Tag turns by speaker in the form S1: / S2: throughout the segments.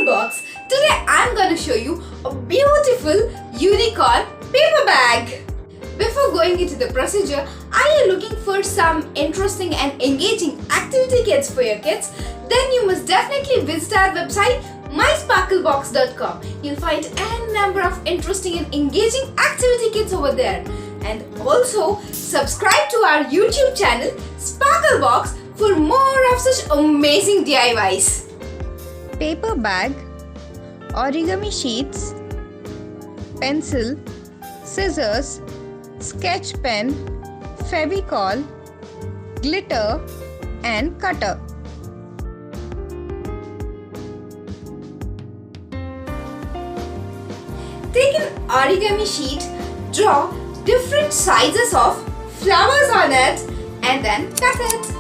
S1: Sparklebox. Today I'm going to show you a beautiful unicorn paper bag. Before going into the procedure, are you looking for some interesting and engaging activity kits for your kids? Then you must definitely visit our website mysparklebox.com. You'll find a number of interesting and engaging activity kits over there. And also subscribe to our YouTube channel Sparklebox for more of such amazing DIYs.
S2: Paper bag, origami sheets, pencil, scissors, sketch pen, fevicol, glitter and cutter.
S1: Take an origami sheet, draw different sizes of flowers on it and then cut it.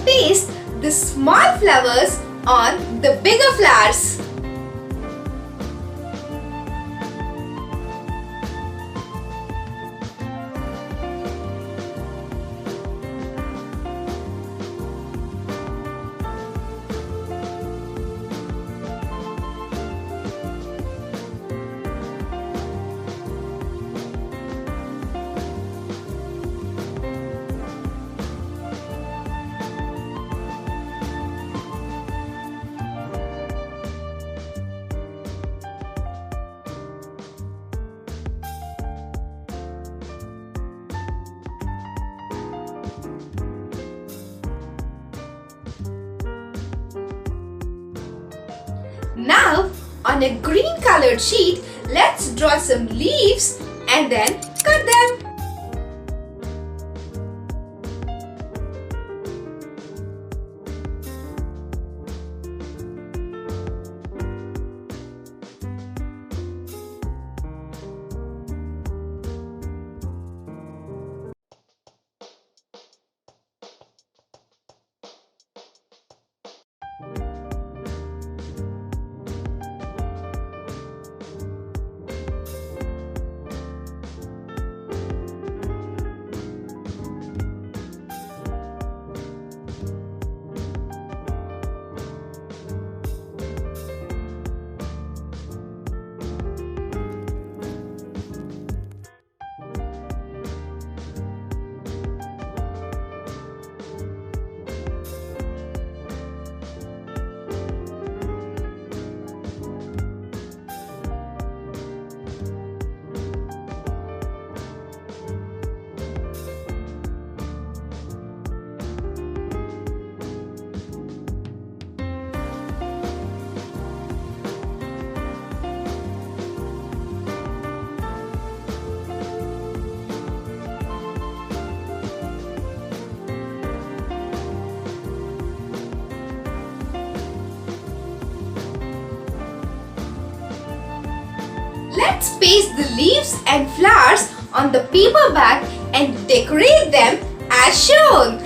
S1: Paste the small flowers on the bigger flowers. Now, on a green colored sheet, let's draw some leaves and then cut them. Let's paste the leaves and flowers on the paper bag and decorate them as shown.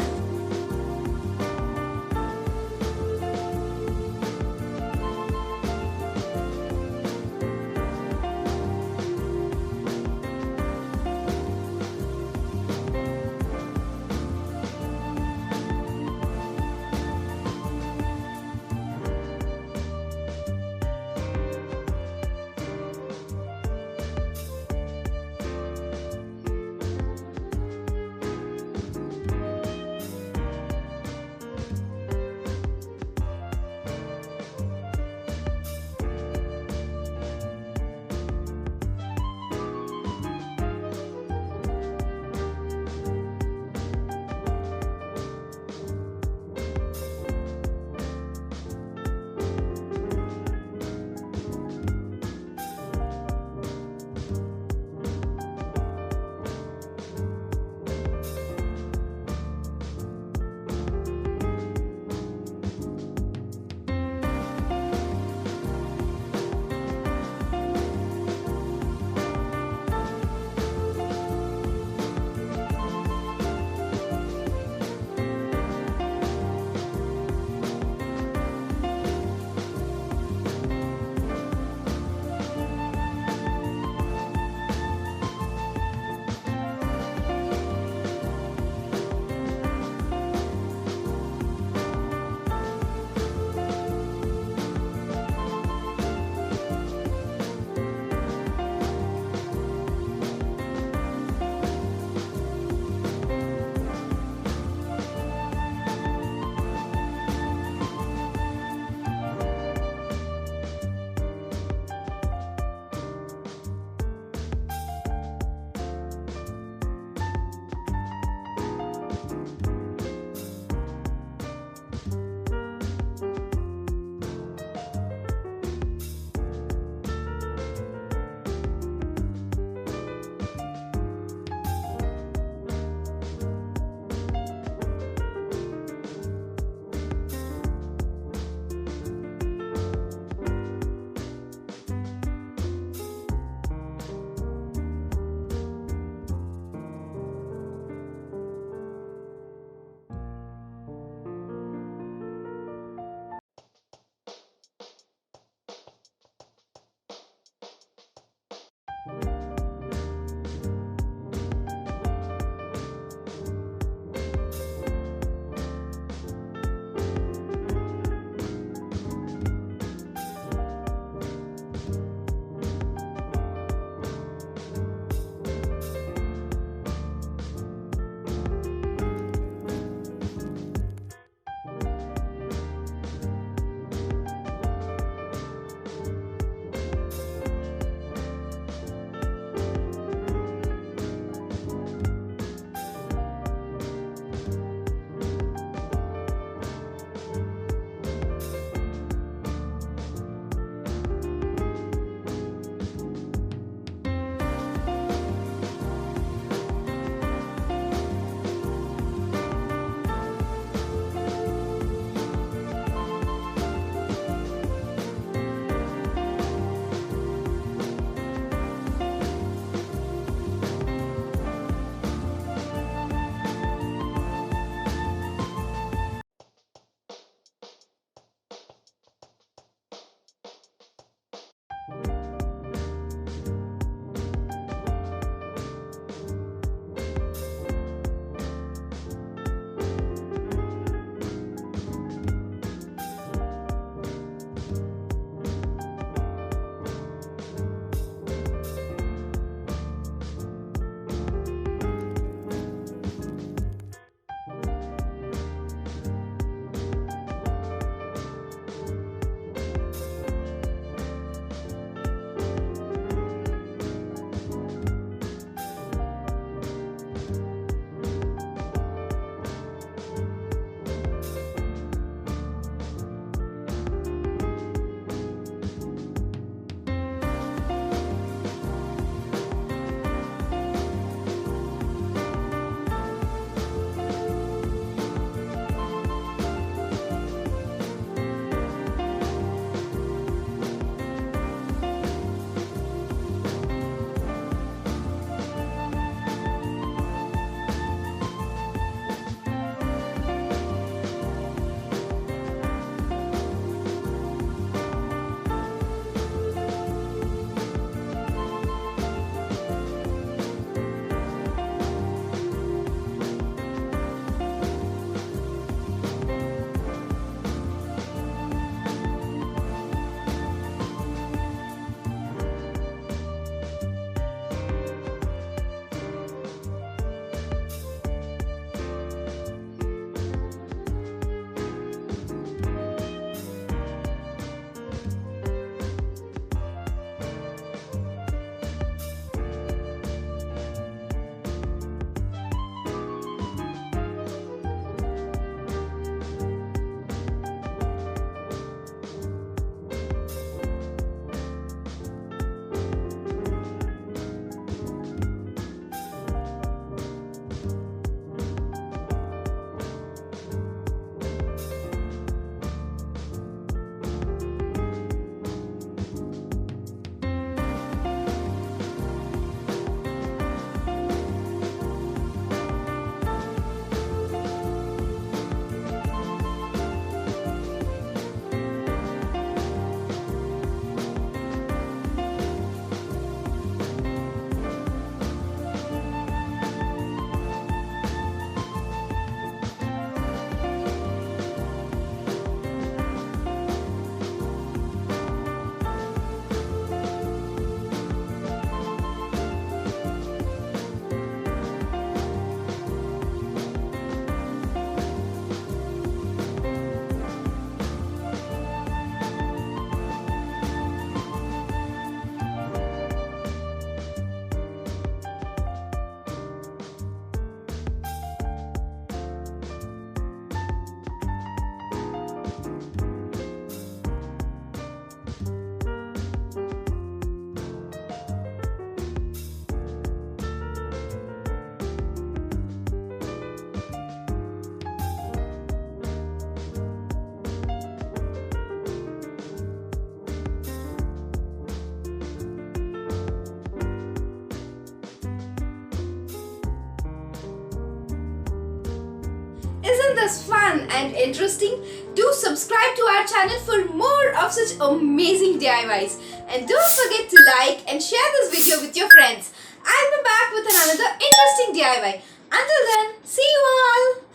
S1: Isn't this fun and interesting? Do subscribe to our channel for more of such amazing DIYs. And don't forget to like and share this video with your friends. I'll be back with another interesting DIY. Until then, see you all!